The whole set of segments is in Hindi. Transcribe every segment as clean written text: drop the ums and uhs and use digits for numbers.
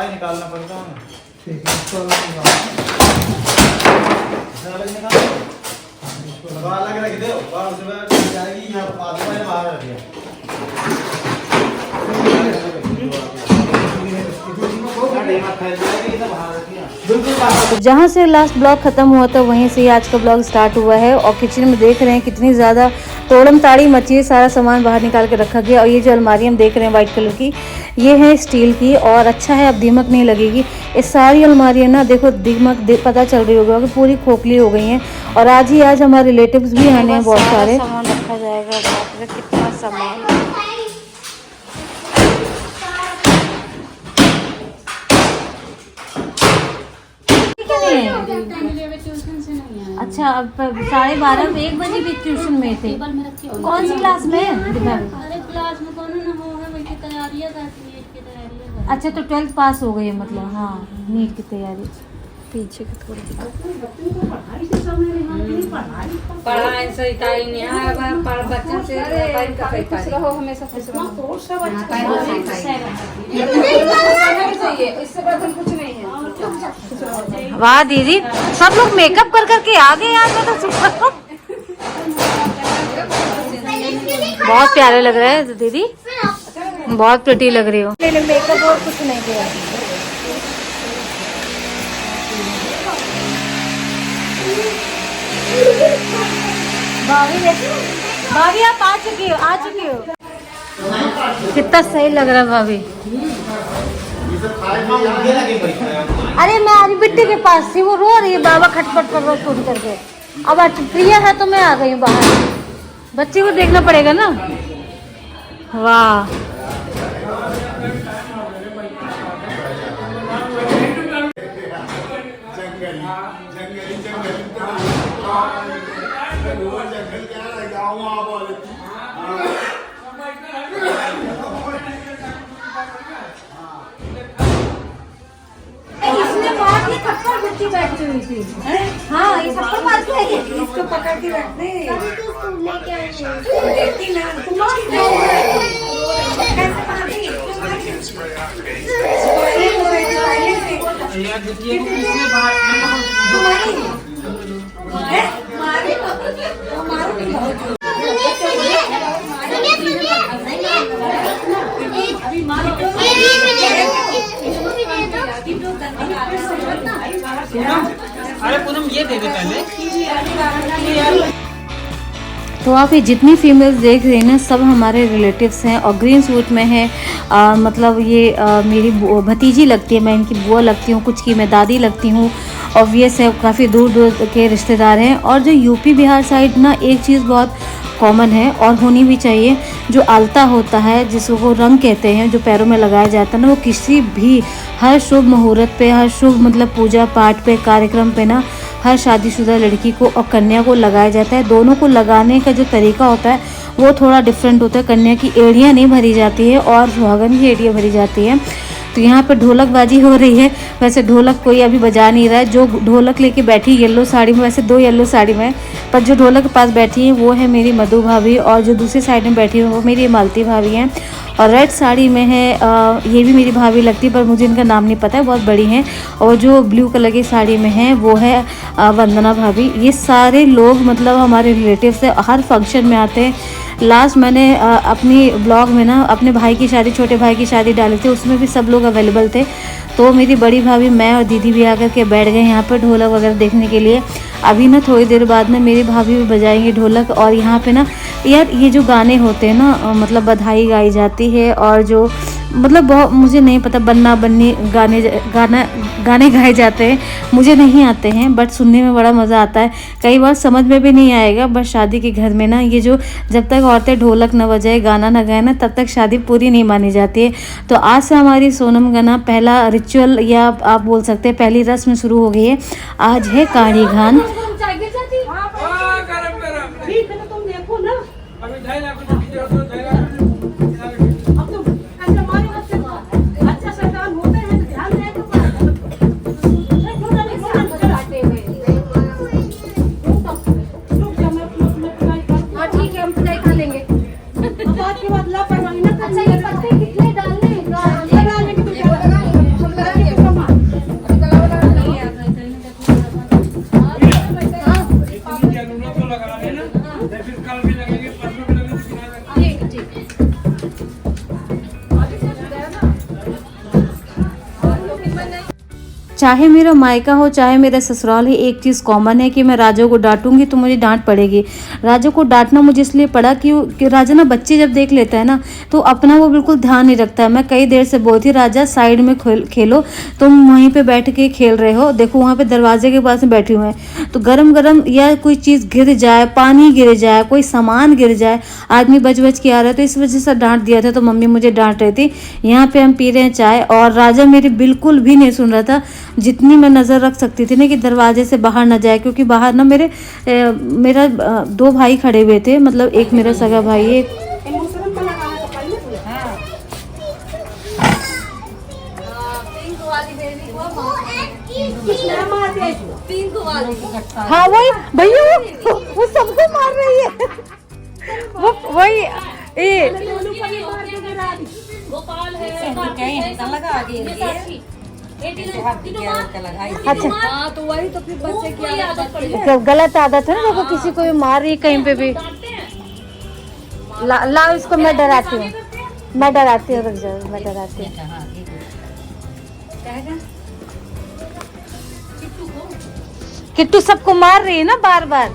निकालना पड़ता है। अलग रख दो जाएगी यहाँ बाहर रख दिया। जहाँ से लास्ट ब्लॉग खत्म हुआ था वहीं से ही आज का ब्लॉग स्टार्ट हुआ है। और किचन में देख रहे हैं कितनी ज़्यादा तोड़म ताड़ी मची है, सारा सामान बाहर निकाल के रखा गया। और ये जो अलमारी हम देख रहे हैं वाइट कलर की, ये है स्टील की और अच्छा है, अब दीमक नहीं लगेगी। ये सारी अलमारियाँ ना देखो दीमक पता चल रही होगी कि पूरी खोखली हो गई हैं। और आज हमारे रिलेटिव्स भी आने हैं, बहुत सारे सामान रखा जाएगा। कितना सामान अच्छा, अब 12:30 1 बजे भी ट्यूशन में थे। कौन सी क्लास में? क्लास में कौन ना होगा, वही तैयारियां करती है, तैयारियां। अच्छा, तो 12th पास हो गई है मतलब। हाँ, नीट की तैयारी। पीछे की थोड़ी पढ़ाई से इकाई नहीं है, पर बच्चों से खुश रहो, हमेशा खुश रहो। इससे बड़ा कुछ नहीं है। वाह दीदी, सब लोग मेकअप कर करके आ गए यार। मैं तो बहुत प्यारे लग रहे हैं दीदी, बहुत प्रिटी लग रही हो। मेकअप और कुछ नहीं किया। भाभी आप आ चुकी हो। कितना सही लग रहा है भाभी। अरे मैं आज बिट्टी के पास थी, वो रो रही है, बाबा खटपट कर रोज टूट करके। अब आज प्रिया है तो मैं आ गई हूँ बाहर। बच्चे को देखना पड़ेगा ना। वाह, बैठी हुई थी। हाँ, ये सबको पास है, इसको पकड़ के रखते हैं। अरे पूनम ये दे दे पहले। तो आप ये जितनी फीमेल्स देख रहे हैं ना, सब हमारे रिलेटिव्स हैं। और ग्रीन सूट में है मतलब ये मेरी भतीजी लगती है, मैं इनकी बुआ लगती हूँ, कुछ की मैं दादी लगती हूँ। ऑब्वियस है, काफ़ी दूर दूर के रिश्तेदार हैं। और जो यूपी बिहार साइड ना एक चीज़ बहुत कॉमन है और होनी भी चाहिए, जो आलता होता है जिसको रंग कहते हैं, जो पैरों में लगाया जाता है ना, वो किसी भी हर शुभ मुहूर्त पे, हर शुभ मतलब पूजा पाठ पे, कार्यक्रम पे ना, हर शादीशुदा लड़की को और कन्या को लगाया जाता है। दोनों को लगाने का जो तरीका होता है वो थोड़ा डिफरेंट होता है। कन्या की एड़ियाँ नहीं भरी जाती है और सुहागन की एड़ियाँ भरी जाती है। तो यहाँ पर ढोलक बाजी हो रही है। वैसे ढोलक कोई अभी बजा नहीं रहा है। जो ढोलक लेके बैठी येलो साड़ी में, वैसे 2 येलो साड़ी में, पर जो ढोलक के पास बैठी है वो है मेरी मधु भाभी, और जो दूसरी साइड में बैठी है वो मेरी मालती भाभी हैं। और रेड साड़ी में है ये भी मेरी भाभी लगती है, पर मुझे इनका नाम नहीं पता है, बहुत बड़ी हैं। और जो ब्लू कलर की साड़ी में है वो है वंदना भाभी। ये सारे लोग मतलब हमारे रिलेटिव से हर फंक्शन में आते हैं। लास्ट मैंने अपनी ब्लॉग में ना अपने भाई की शादी, छोटे भाई की शादी डाली थी, उसमें भी सब लोग अवेलेबल थे। तो मेरी बड़ी भाभी, मैं और दीदी भी आकर के बैठ गए यहाँ पर ढोलक वगैरह देखने के लिए। अभी ना थोड़ी देर बाद में मेरी भाभी भी बजाएंगे ढोलक। और यहाँ पे ना यार ये जो गाने होते हैं ना, मतलब बधाई गाई जाती है, और जो मतलब बहुत, मुझे नहीं पता, बन्ना बन्नी गाने गाए जाते हैं, मुझे नहीं आते हैं, बट सुनने में बड़ा मज़ा आता है। कई बार समझ में भी नहीं आएगा, बट शादी के घर में ना ये जो जब तक औरतें ढोलक न बजाए, गाना न गाए ना, तब तक शादी पूरी नहीं मानी जाती है। तो आज से हमारी सोनम गाना पहला रिचुअल, या आप बोल सकते हैं पहली रस्म शुरू हो गई है। आज है काड़ी घान। चाहे मेरा मायका हो चाहे मेरा ससुराल है, एक चीज़ कॉमन है कि मैं राजा को डांटूंगी तो मुझे डांट पड़ेगी। राजा को डांटना मुझे इसलिए पड़ा कि राजा ना बच्चे जब देख लेता है ना तो अपना वो बिल्कुल ध्यान नहीं रखता है। मैं कई देर से बोलती राजा साइड में खेलो, तुम वहीं पे बैठ के खेल रहे हो, देखो वहाँ पे दरवाजे के पास में बैठी हुए हैं, तो गरम गरम या कोई चीज़ गिर जाए, पानी गिर जाए, कोई सामान गिर जाए, आदमी बच बच के आ रहा है, तो इस वजह से डांट दिया था। तो मम्मी मुझे डांट रही थी। यहाँ पे हम पी रहे हैं चाय और राजा मेरी बिल्कुल भी नहीं सुन रहा था। जितनी मैं नज़र रख सकती थी ना कि दरवाजे से बाहर ना जाए, क्योंकि बाहर ना मेरा 2 भाई खड़े हुए थे, मतलब एक मेरा सगा भाई है, हाँ वही भैया वो सबको मार रही है, वो वही अच्छा हाँ तो वही तो फिर बच्चे की आदत पड़ी है। गलत आदत है ना, देखो किसी को भी मार रही है कहीं पे भी। लाओ इसको, मैं डराती हूँ, रुक जाओ, मैं डराती हूँ। किट्टू सबको मार रही है ना, बारंबार।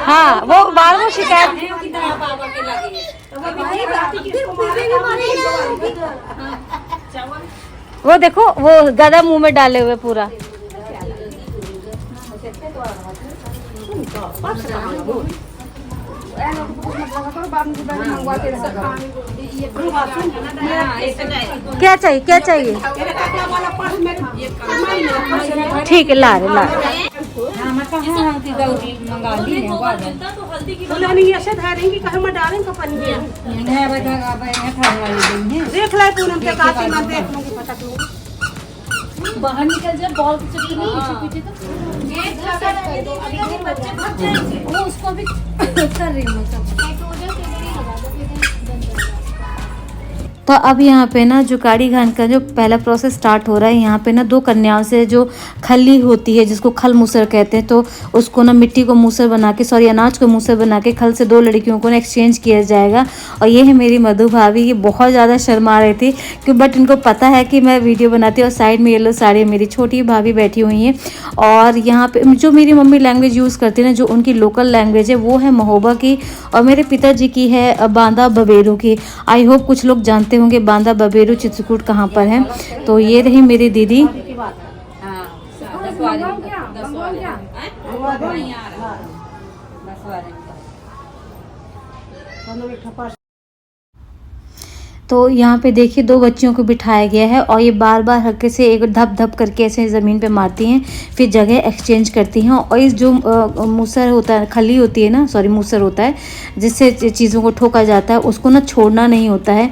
हाँ वो बार वो शिकायत, वो देखो वो गदा मुंह में डाले हुए पूरा। क्या चाहिए ठीक है, ला रहे बाहर निकल जाए, बॉल चली नहीं पीछे तो वो उसको भी कर रही हूँ। तो अब यहाँ पे ना जो काड़ी घान का जो पहला प्रोसेस स्टार्ट हो रहा है, यहाँ पे ना 2 कन्याओं से जो खली होती है जिसको खल मूसर कहते हैं, तो उसको ना मिट्टी को मूसर बना के, सॉरी अनाज को मूसर बना के खल से 2 लड़कियों को ना एक्सचेंज किया जाएगा। और ये है मेरी मधु भाभी, ये बहुत ज़्यादा शर्मा रही थी बट इनको पता है कि मैं वीडियो बनाती हूँ। और साइड में येलो साड़ी मेरी छोटी भाभी बैठी हुई हैं। और यहाँ पे जो मेरी मम्मी लैंग्वेज यूज़ करती है ना, जो उनकी लोकल लैंग्वेज है वो है महोबा की, और मेरे पिताजी की है बांदा बबेरू की। आई होप कुछ लोग जानते होंगे बांदा बबेरू चित्रकूट कहाँ पर है। तो ये रही मेरी दीदी। तो यहाँ पे देखिए 2 बच्चियों को बिठाया गया है और ये बार बार हल्के से एक धप धप करके ऐसे ज़मीन पे मारती हैं, फिर जगह एक्सचेंज करती हैं। और इस जो मूसर होता है, खली होती है ना, सॉरी मूसर होता है जिससे चीज़ों को ठोका जाता है, उसको ना छोड़ना नहीं होता है।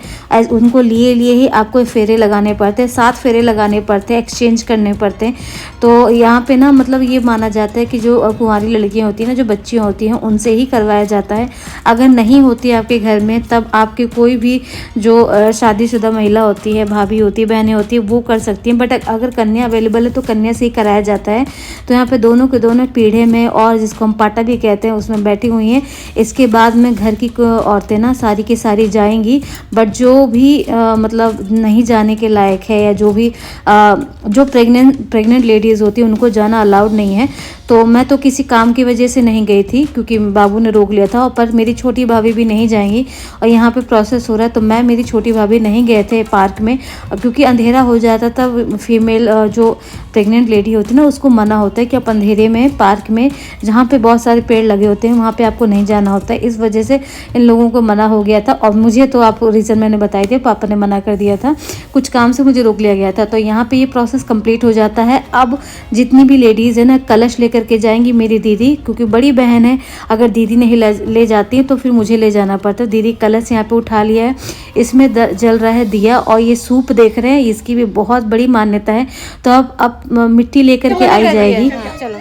उनको लिए ही आपको फेरे लगाने पड़ते हैं, 7 फेरे लगाने पड़ते हैं, एक्सचेंज करने पड़ते हैं। तो यहाँ पे ना मतलब ये माना जाता है कि जो कुंवारी लड़कियाँ होती हैं ना, जो बच्चियाँ होती हैं, उनसे ही करवाया जाता है। अगर नहीं होती आपके घर में तब आपके कोई भी जो शादीशुदा महिला होती है, भाभी होती है, बहनें होती है, वो कर सकती हैं। बट अगर कन्या अवेलेबल है तो कन्या से ही कराया जाता है। तो यहाँ पे दोनों के दोनों पीढ़े में, और जिसको हम पाटा भी कहते हैं, उसमें बैठी हुई हैं। इसके बाद में घर की औरतें ना सारी की सारी जाएंगी, बट जो भी मतलब नहीं जाने के लायक है, या जो भी जो प्रेग्नेंट लेडीज़ होती है उनको जाना अलाउड नहीं है। तो मैं तो किसी काम की वजह से नहीं गई थी क्योंकि बाबू ने रोक लिया था, पर मेरी छोटी भाभी भी नहीं जाएंगी। और यहाँ पे प्रोसेस हो रहा है, तो मैं मेरी छोटी भाभी नहीं गए थे पार्क में क्योंकि अंधेरा हो जाता। तब फीमेल जो प्रेग्नेंट लेडी होती है ना, उसको मना होता है कि आप अंधेरे में पार्क में जहाँ पे बहुत सारे पेड़ लगे होते हैं वहाँ पे आपको नहीं जाना होता है। इस वजह से इन लोगों को मना हो गया था। और मुझे तो आपको रीज़न मैंने बताई थी, पापा ने मना कर दिया था, कुछ काम से मुझे रोक लिया गया था। तो यहाँ पे ये प्रोसेस कंप्लीट हो जाता है। अब जितनी भी लेडीज़ है ना, कलश लेकर के जाएंगी मेरी दीदी, क्योंकि बड़ी बहन है, अगर दीदी नहीं ले जाती है तो फिर मुझे ले जाना पड़ता है। दीदी कलश यहाँ पे उठा लिया है, इसमें जल रहा है दिया। और ये सूप देख रहे हैं, इसकी भी बहुत बड़ी मान्यता है। तो अब मिट्टी लेकर के आई जाएगी। चलो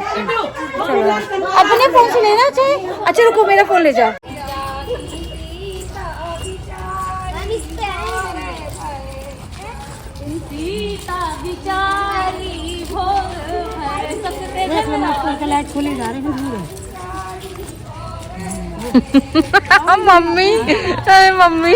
अपने फोन से लेना चाहिए। अच्छा रुको, मेरा फोन ले जाओ। मम्मी, अरे मम्मी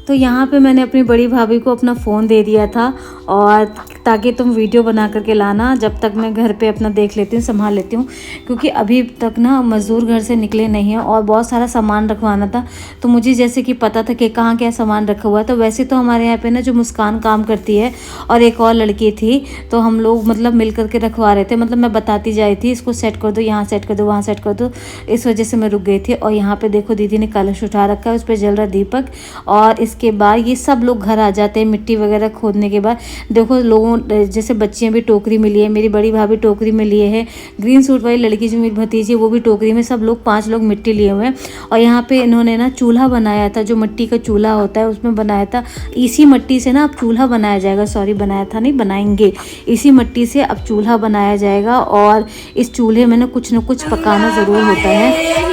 तो यहाँ पे मैंने अपनी बड़ी भाभी को अपना फ़ोन दे दिया था और ताकि तुम वीडियो बना करके लाना, जब तक मैं घर पे अपना देख लेती हूँ, संभाल लेती हूँ, क्योंकि अभी तक ना मज़दूर घर से निकले नहीं हैं और बहुत सारा सामान रखवाना था। तो मुझे जैसे कि पता था कि कहाँ क्या सामान रखा हुआ है। तो वैसे तो हमारे यहाँ पे ना जो मुस्कान काम करती है और एक और लड़की थी, तो हम लोग मतलब मिल करके रखवा रहे थे। मतलब मैं बताती जा रही थी, इसको सेट कर दो, यहाँ सेट कर दो, वहाँ सेट कर दो, इस वजह से मैं रुक गई थी। और यहाँ पर देखो दीदी ने कलश उठा रखा है, उस पर जल रहा दीपक। और इसके बाद ये सब लोग घर आ जाते हैं मिट्टी वगैरह खोदने के बाद। देखो लोगों जैसे बच्चियां भी टोकरी में लिए, मेरी बड़ी भाभी टोकरी में लिए है, ग्रीन सूट वाली लड़की जो मेरी भतीजी वो भी टोकरी में, सब लोग 5 लोग मिट्टी लिए हुए हैं। और यहाँ पे इन्होंने ना चूल्हा बनाया था, जो मिट्टी का चूल्हा होता है उसमें बनाया था। इसी मिट्टी से ना अब चूल्हा बनाया जाएगा, सॉरी बनाया था नहीं, बनाएंगे। इसी मिट्टी से अब चूल्हा बनाया जाएगा और इस चूल्हे में ना कुछ पकाना ज़रूर होता है।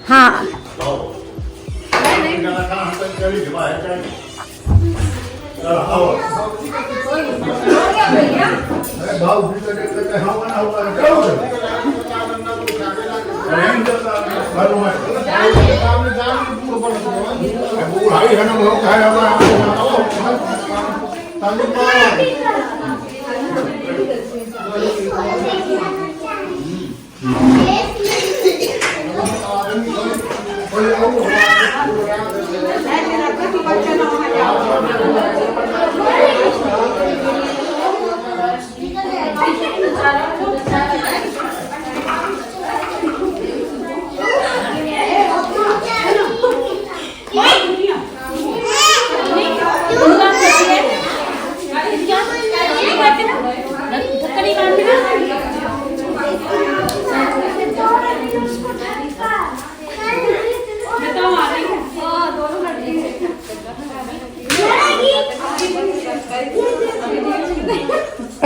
हाँ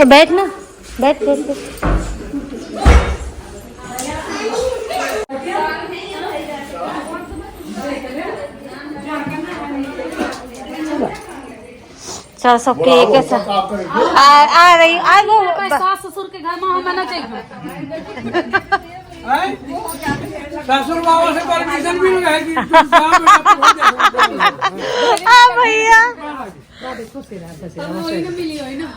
बैठ ना, बैठ। चल सबके एक ऐसा आ रही आ गो सास ससुर के घर में हम आना चाहिए। ससुर बाबा से परमिशन भी नहीं है कि भैया मिली हो ना।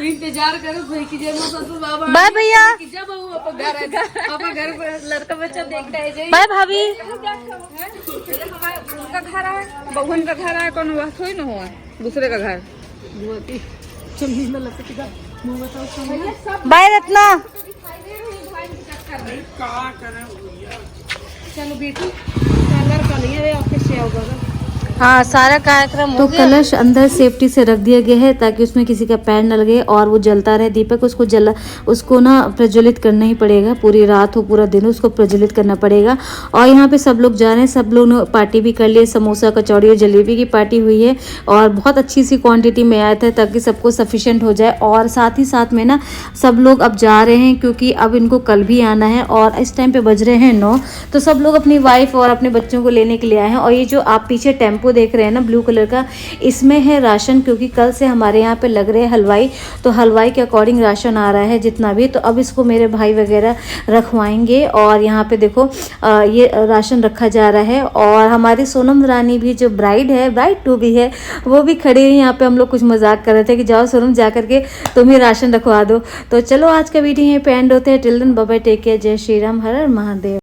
इंतजार करो भाई कि जब ससुर बाबा बाय भैया, जब वो अपन घर पर लड़का बच्चा देखता है। बाय भाभी। उनका घर है, बहन का घर है, कौन वह थोड़ी ना हुआ दूसरे का घर। बाय रत्ना। चलो बेटी कलर का नहीं है आपके से होगा। हाँ सारा कार्यक्रम तो कलश अंदर सेफ्टी से रख दिया गया है ताकि उसमें किसी का पैर न लगे और वो जलता रहे। दीपक उसको ना प्रज्वलित करना ही पड़ेगा, पूरी रात हो पूरा दिन उसको प्रज्वलित करना पड़ेगा। और यहाँ पे सब लोग जा रहे हैं, सब लोग ने पार्टी भी कर लिए, समोसा कचौड़ी और जलेबी की पार्टी हुई है और बहुत अच्छी सी क्वान्टिटी में आया था ताकि सबको सफिशेंट हो जाए। और साथ ही साथ में ना सब लोग अब जा रहे हैं क्योंकि अब इनको कल भी आना है और इस टाइम पे बज रहे हैं 9, तो सब लोग अपनी वाइफ और अपने बच्चों को लेने के लिए आए हैं। और ये जो आप पीछे टेम्पो देख रहे हैं ना ब्लू कलर का, इसमें है राशन, क्योंकि कल से हमारे यहाँ पे लग रहे हैं हलवाई, तो हलवाई के अकॉर्डिंग राशन आ रहा है जितना भी। तो अब इसको मेरे भाई वगैरह रखवाएंगे और यहाँ पे देखो ये राशन रखा जा रहा है। और हमारी सोनम रानी भी जो ब्राइड है, ब्राइड टू भी है, वो भी खड़ी है यहाँ पे। हम लोग कुछ मजाक कर रहे थे कि जाओ सोनम जा करके तुम ही राशन रखवा दो। तो चलो आज का वीडियो यहीं पे एंड होते हैं। Till then bye bye, take care, जय श्री राम, हर हर महादेव।